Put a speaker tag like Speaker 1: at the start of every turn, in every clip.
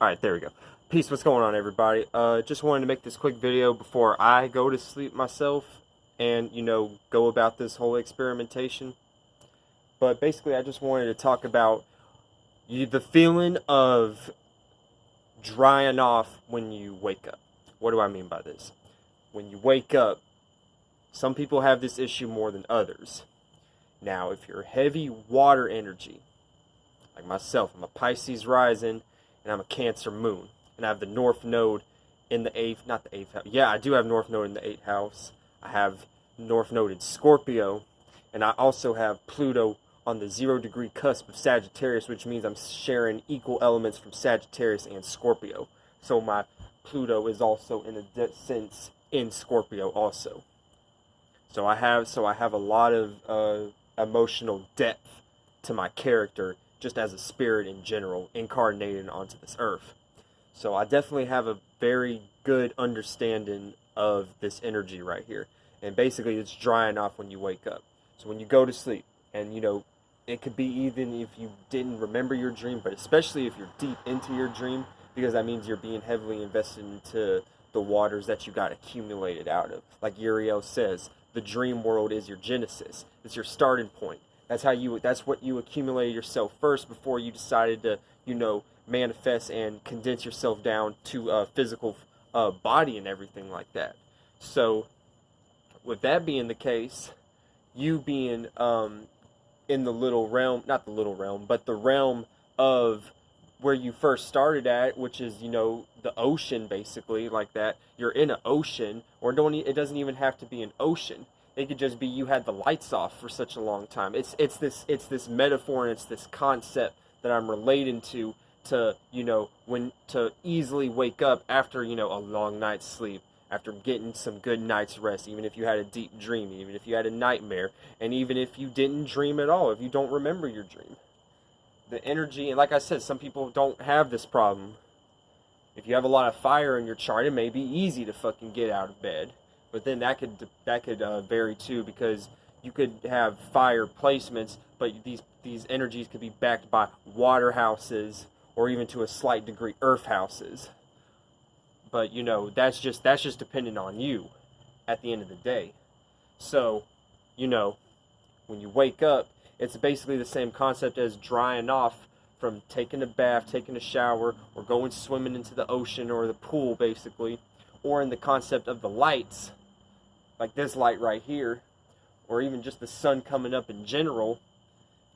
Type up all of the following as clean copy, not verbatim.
Speaker 1: Alright, there we go. Peace, what's going on, everybody? Just wanted to make this quick video before I go to sleep myself and, go about this whole experimentation. But basically, I just wanted to talk about the feeling of drying off when you wake up. What do I mean by this? When you wake up, some people have this issue more than others. Now, if you're heavy water energy, like myself, I'm a Pisces rising, and I'm a Cancer moon. And I have the North Node in the 8th, not the 8th house. Yeah, I do have North Node in the 8th house. I have North Node in Scorpio. And I also have Pluto on the 0-degree cusp of Sagittarius, which means I'm sharing equal elements from Sagittarius and Scorpio. So my Pluto is also, in a sense, in Scorpio also. So I have a lot of emotional depth to my character, just as a spirit in general, incarnated onto this earth. So I definitely have a very good understanding of this energy right here. And basically it's drying off when you wake up. So when you go to sleep, and it could be even if you didn't remember your dream, but especially if you're deep into your dream, because that means you're being heavily invested into the waters that you got accumulated out of. Like Uriel says, the dream world is your genesis. It's your starting point. That's what you accumulated yourself first before you decided to, manifest and condense yourself down to a physical body and everything like that. So, with that being the case, you being in the little realm, not the little realm, but the realm of where you first started at, which is, the ocean, basically, like that. You're in an ocean, or it doesn't even have to be an ocean. It could just be you had the lights off for such a long time. It's this metaphor and it's this concept that I'm relating to when to easily wake up after, a long night's sleep, after getting some good night's rest, even if you had a deep dream, even if you had a nightmare, and even if you didn't dream at all, if you don't remember your dream. The energy, and like I said, some people don't have this problem. If you have a lot of fire in your chart, it may be easy to fucking get out of bed. But then that could vary too, because you could have fire placements, but these energies could be backed by water houses, or even to a slight degree earth houses. But that's just dependent on you at the end of the day. So, when you wake up, it's basically the same concept as drying off from taking a bath, taking a shower, or going swimming into the ocean or the pool, basically, or in the concept of the lights, like this light right here, or even just the sun coming up in general.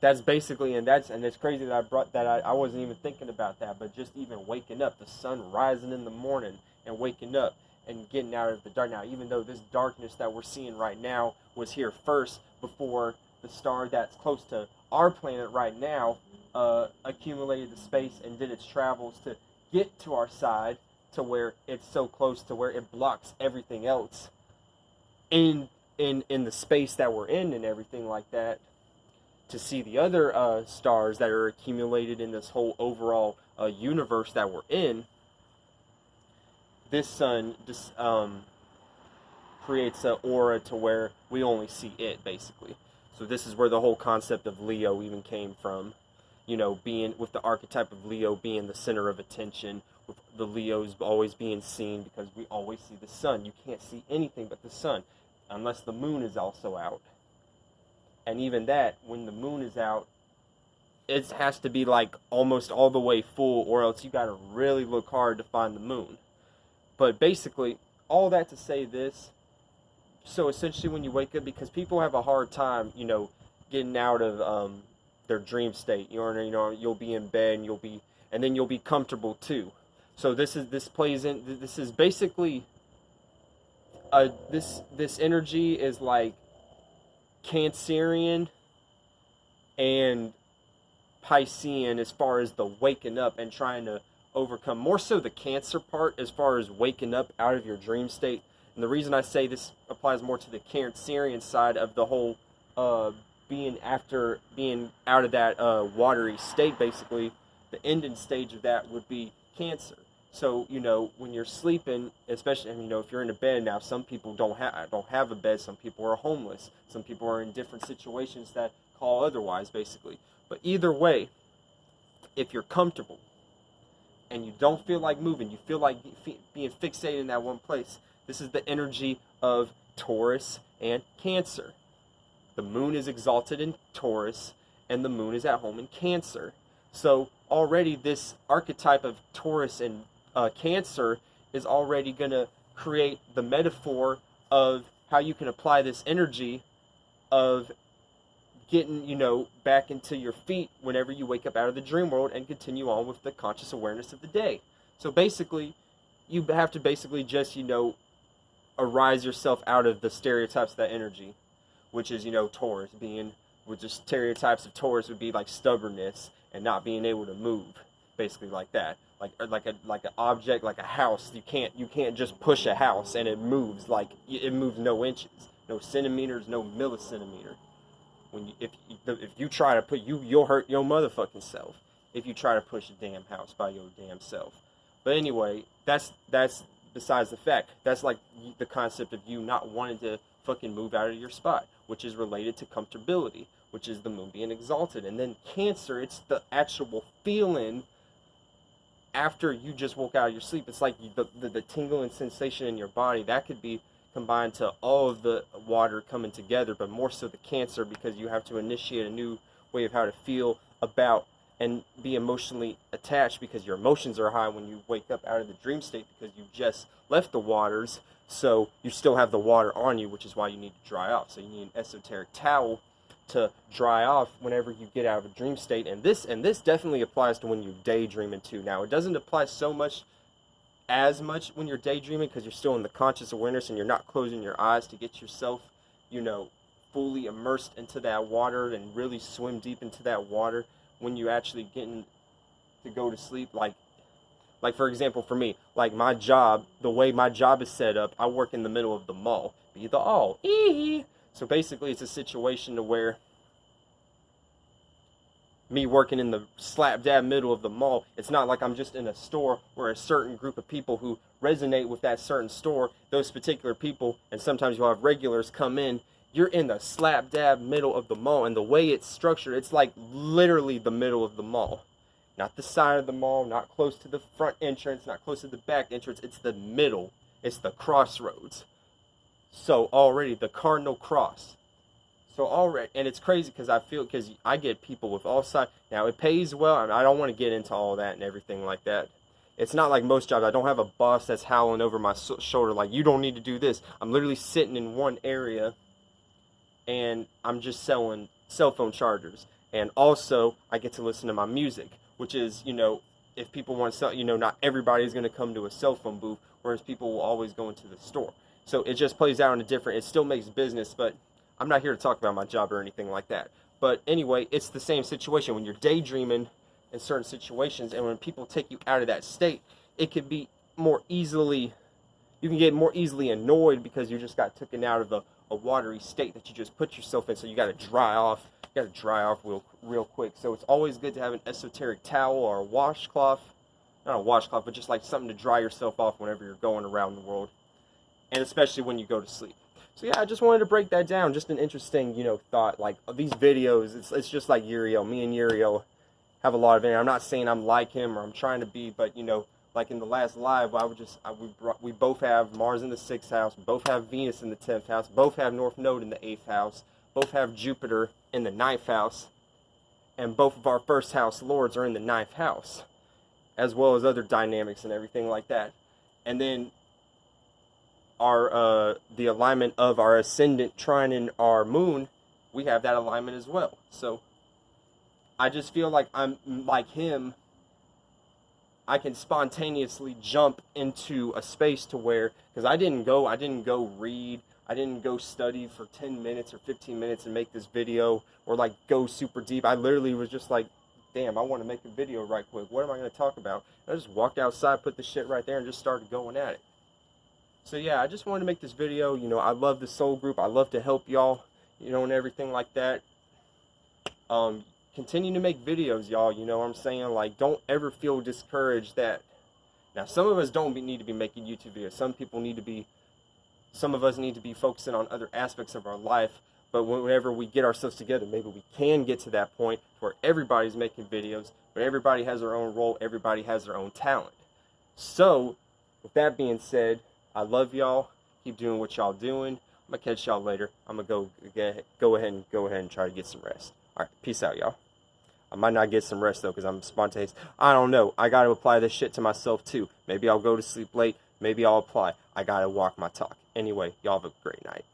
Speaker 1: That's basically, and it's crazy that I wasn't even thinking about that, but just even waking up, the sun rising in the morning and waking up and getting out of the dark. Now, even though this darkness that we're seeing right now was here first before the star that's close to our planet right now accumulated the space and did its travels to get to our side, to where it's so close to where it blocks everything else in the space that we're in and everything like that, to see the other stars that are accumulated in this whole overall universe that we're in. This sun creates an aura to where we only see it, basically. So this is where the whole concept of Leo even came from. Being with the archetype of Leo being the center of attention, with the Leos always being seen, because we always see the sun. You can't see anything but the sun, unless the moon is also out. And even that, when the moon is out, it has to be like almost all the way full, or else you gotta really look hard to find the moon. But basically, all that to say this, so essentially when you wake up, because people have a hard time, getting out of their dream state. You'll be in bed and then you'll be comfortable too. So this is basically this energy is like Cancerian and Piscean as far as the waking up and trying to overcome. More so the Cancer part as far as waking up out of your dream state. And the reason I say this applies more to the Cancerian side of the whole being out of that watery state, basically, the ending stage of that would be Cancer. So, when you're sleeping, especially, if you're in a bed now, some people don't have a bed, some people are homeless, some people are in different situations that call otherwise, basically. But either way, if you're comfortable, and you don't feel like moving, you feel like being fixated in that one place, this is the energy of Taurus and Cancer. The moon is exalted in Taurus, and the moon is at home in Cancer. So already this archetype of Taurus and Cancer is already going to create the metaphor of how you can apply this energy of getting, back into your feet whenever you wake up out of the dream world and continue on with the conscious awareness of the day. So basically, you have to just, arise yourself out of the stereotypes of that energy, which is, Taurus being, with just stereotypes of Taurus would be like stubbornness and not being able to move, basically like that. Like an object, like a house. You can't just push a house and it moves, like it moves no inches, no centimeters, no millicentimeter. If you try to you'll hurt your motherfucking self if you try to push a damn house by your damn self. But anyway, that's besides the fact. That's like the concept of you not wanting to fucking move out of your spot, which is related to comfortability, which is the moon being exalted. And then Cancer, it's the actual feeling after you just woke out of your sleep. It's like the tingling sensation in your body. That could be combined to all of the water coming together, but more so the Cancer, because you have to initiate a new way of how to feel about and be emotionally attached, because your emotions are high when you wake up out of the dream state, because you just left the waters, so you still have the water on you, which is why you need to dry off. So you need an esoteric towel to dry off whenever you get out of a dream state. And this definitely applies to when you're daydreaming too. Now, it doesn't apply as much when you're daydreaming, because you're still in the conscious awareness and you're not closing your eyes to get yourself, fully immersed into that water and really swim deep into that water when you actually getting to go to sleep. Like for example, for me, like my job, the way my job is set up, I work in the middle of the mall. Be the all. So basically, it's a situation to where me working in the slap dab middle of the mall, it's not like I'm just in a store where a certain group of people who resonate with that certain store, those particular people, and sometimes you'll have regulars come in. You're in the slap dab middle of the mall, and the way it's structured, it's like literally the middle of the mall. Not the side of the mall, not close to the front entrance, not close to the back entrance. It's the middle. It's the crossroads. So already the cardinal cross. So already, and it's crazy because I get people with all sides. Now it pays well, and I don't want to get into all that and everything like that. It's not like most jobs. I don't have a boss that's howling over my shoulder like, you don't need to do this. I'm literally sitting in one area and I'm just selling cell phone chargers. And also I get to listen to my music, which is, if people want to sell, not everybody's going to come to a cell phone booth, whereas people will always go into the store. So it just plays out in a different, it still makes business, but I'm not here to talk about my job or anything like that. But anyway, it's the same situation when you're daydreaming in certain situations, and when people take you out of that state, it could be more easily, you can get more easily annoyed because you just got taken out of a watery state that you just put yourself in. So you got to dry off. You got to dry off real quick. So it's always good to have an esoteric towel or a washcloth, not a washcloth, but just like something to dry yourself off whenever you're going around the world, and especially when you go to sleep. So yeah, I just wanted to break that down. Just an interesting, thought. Like these videos, it's just like Uriel. Me and Uriel have a lot of it. I'm not saying I'm like him or I'm trying to be, but like in the last live, we both have Mars in the 6th house, both have Venus in the 10th house, both have North Node in the 8th house, both have Jupiter in the 9th house, and both of our first house lords are in the 9th house, as well as other dynamics and everything like that. And then the alignment of our ascendant trining our moon, we have that alignment as well. So I just feel like I'm like him. I can spontaneously jump into a space to where, because I didn't go read, I didn't go study for 10 minutes or 15 minutes and make this video, or like go super deep. I literally was just like, damn, I want to make a video right quick. What am I going to talk about? I just walked outside, put the shit right there, and just started going at it. So yeah, I just wanted to make this video. I love the soul group. I love to help y'all, and everything like that. Continue to make videos, y'all. You know what I'm saying? Like, don't ever feel discouraged that, now some of us don't need to be making YouTube videos. Some of us need to be focusing on other aspects of our life, But whenever we get ourselves together, maybe we can get to that point where everybody's making videos, but everybody has their own role, everybody has their own talent. So, with that being said, I love y'all. Keep doing what y'all doing. I'm gonna catch y'all later. I'm gonna go ahead and try to get some rest. All right, peace out, y'all. I might not get some rest though, because I'm spontaneous. I don't know. I gotta apply this shit to myself too. Maybe I'll go to sleep late. Maybe I'll apply. I gotta walk my talk. Anyway, y'all have a great night.